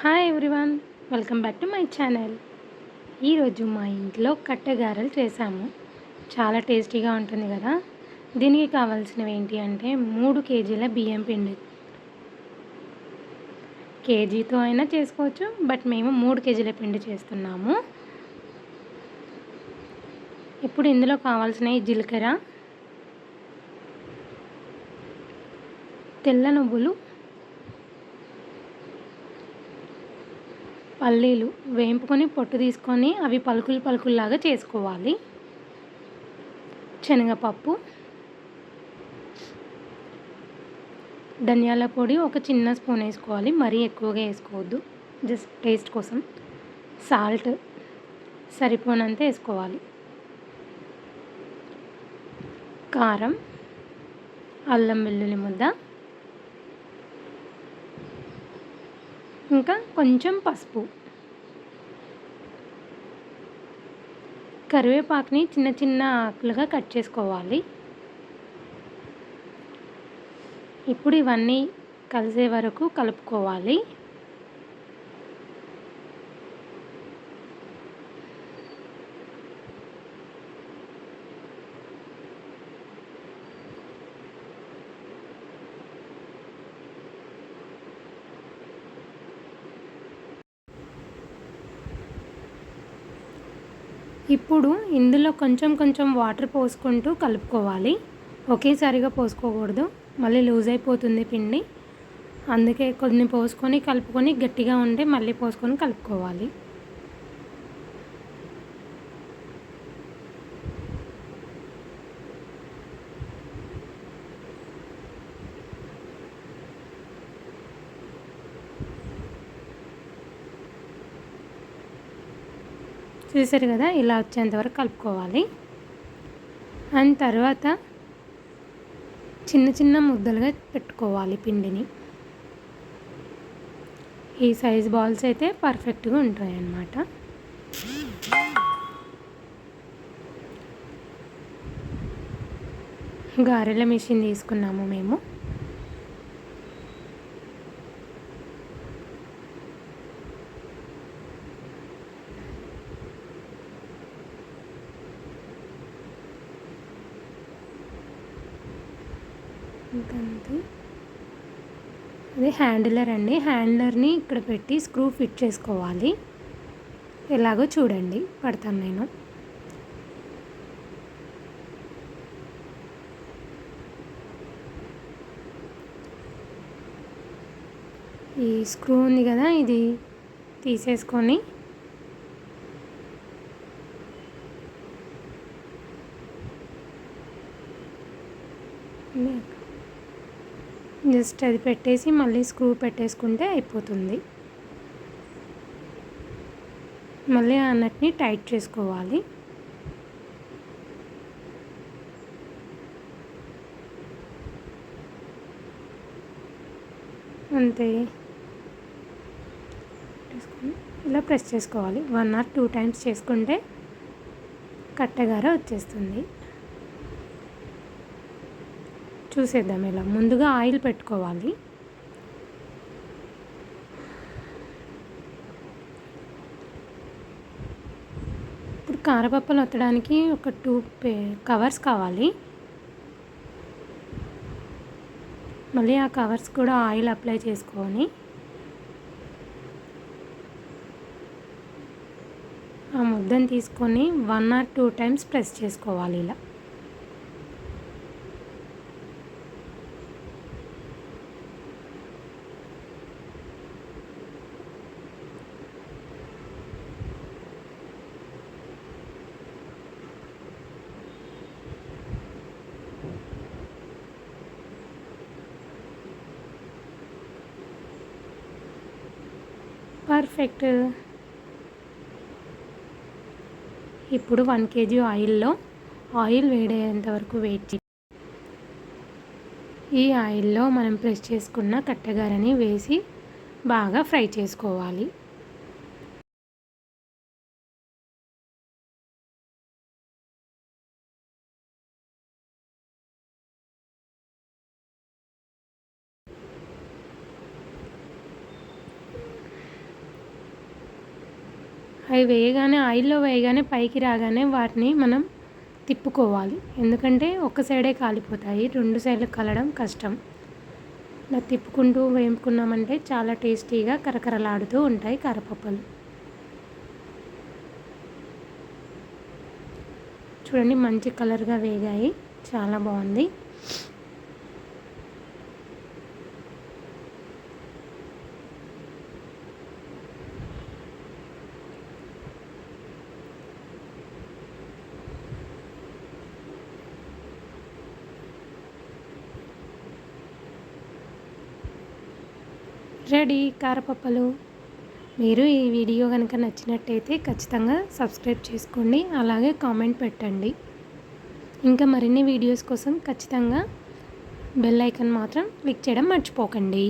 Hi everyone, welcome back to my channel. ఈరోజు మా ఇంట్లో కట్టెగారెలు చేసాము. చాలా టేస్టీగా ఉంటుంది కదా. దీనికి కావాల్సినవి ఏంటి అంటే 3 కేజీల బియ్యం పిండి. కేజీతో అయినా చేసుకోవచ్చు, బట్ మేము 3 కేజీల పిండి చేస్తున్నాము. ఇప్పుడు ఇందులో కావాల్సినవి జీలకర్ర, తెల్ల నువ్వులు, పల్లీలు వేయింపుకొని పొట్టు తీసుకొని అవి పలుకుల్లాగా చేసుకోవాలి. శనగపప్పు, ధనియాల పొడి ఒక చిన్న స్పూన్ వేసుకోవాలి, మరీ ఎక్కువగా వేసుకోవద్దు, జస్ట్ టేస్ట్ కోసం. సాల్ట్ సరిపోనంత వేసుకోవాలి. కారం, అల్లం వెల్లుల్లి ముద్ద, ఇంకా కొంచెం పసుపు. కరివేపాకుని చిన్న చిన్న ఆకులుగా కట్ చేసుకోవాలి. ఇప్పుడు ఇవన్నీ కలిసే వరకు కలుపుకోవాలి. ఇప్పుడు ఇందులో కొంచెం వాటర్ పోసుకుంటూ కలుపుకోవాలి. ఒకేసారిగా పోసుకోకూడదు, మళ్ళీ లూజ్ అయిపోతుంది పిండి. అందుకే కొన్ని పోసుకొని కలుపుకొని గట్టిగా ఉంటే మళ్ళీ పోసుకొని కలుపుకోవాలి. చూసారు కదా, ఇలా వచ్చేంతవరకు కలుపుకోవాలి. అండ్ తర్వాత చిన్న ముద్దలుగా పెట్టుకోవాలి పిండిని. ఈ సైజ్ బాల్స్ అయితే పర్ఫెక్ట్గా ఉంటాయి అన్నమాట. గారెల మిషన్ తీసుకున్నాము మేము. అంతే, అదే హ్యాండిలర్ అండి. హ్యాండిలర్ని ఇక్కడ పెట్టి స్క్రూ ఫిట్ చేసుకోవాలి. ఎలాగో చూడండి, పడతాను నేను. ఈ స్క్రూ ఉంది కదా, ఇది తీసేసుకొని జస్ట్ అది పెట్టేసి మళ్ళీ స్క్రూ పెట్టేసుకుంటే అయిపోతుంది. మళ్ళీ ఆ నట్ని టైట్ చేసుకోవాలి. అంతే, ఇలా ప్రెస్ చేసుకోవాలి. 1 or 2 times చేసుకుంటే కట్టెగార వచ్చేస్తుంది. చూసేద్దాం. ఇలా ముందుగా ఆయిల్ పెట్టుకోవాలి. ఇప్పుడు కారపప్పులు ఒత్తడానికి ఒక 2 కవర్స్ కావాలి. మళ్ళీ ఆ కవర్స్ కూడా ఆయిల్ అప్లై చేసుకొని ఆ ముద్దను తీసుకొని 1 or 2 times ప్రెస్ చేసుకోవాలి. ఇలా పర్ఫెక్ట్. ఇప్పుడు 1 kg ఆయిల్లో ఆయిల్ వేడయ్యేంత వరకు వెయిట్ చేయాలి. ఈ ఆయిల్లో మనం ప్రెస్ చేసుకున్న కట్టెగారని వేసి బాగా ఫ్రై చేసుకోవాలి. అవి వేయగానే ఆయిల్లో వేయగానే పైకి రాగానే వాటిని మనం తిప్పుకోవాలి. ఎందుకంటే ఒక సైడే కాలిపోతాయి, 2 సైడ్లు కలడం కష్టం. ఇలా తిప్పుకుంటూ వేపుకున్నామంటే చాలా టేస్టీగా కరకరలాడుతూ ఉంటాయి కారపప్పులు. చూడండి మంచి కలర్గా వేగాయి, చాలా బాగుంది. రెడీ కారపప్పులు. మీరు ఈ వీడియో కనుక నచ్చినట్టయితే ఖచ్చితంగా సబ్స్క్రైబ్ చేసుకోండి, అలాగే కామెంట్ పెట్టండి. ఇంకా మరిన్ని వీడియోస్ కోసం ఖచ్చితంగా బెల్ ఐకాన్ మాత్రం క్లిక్ చేయడం మర్చిపోకండి.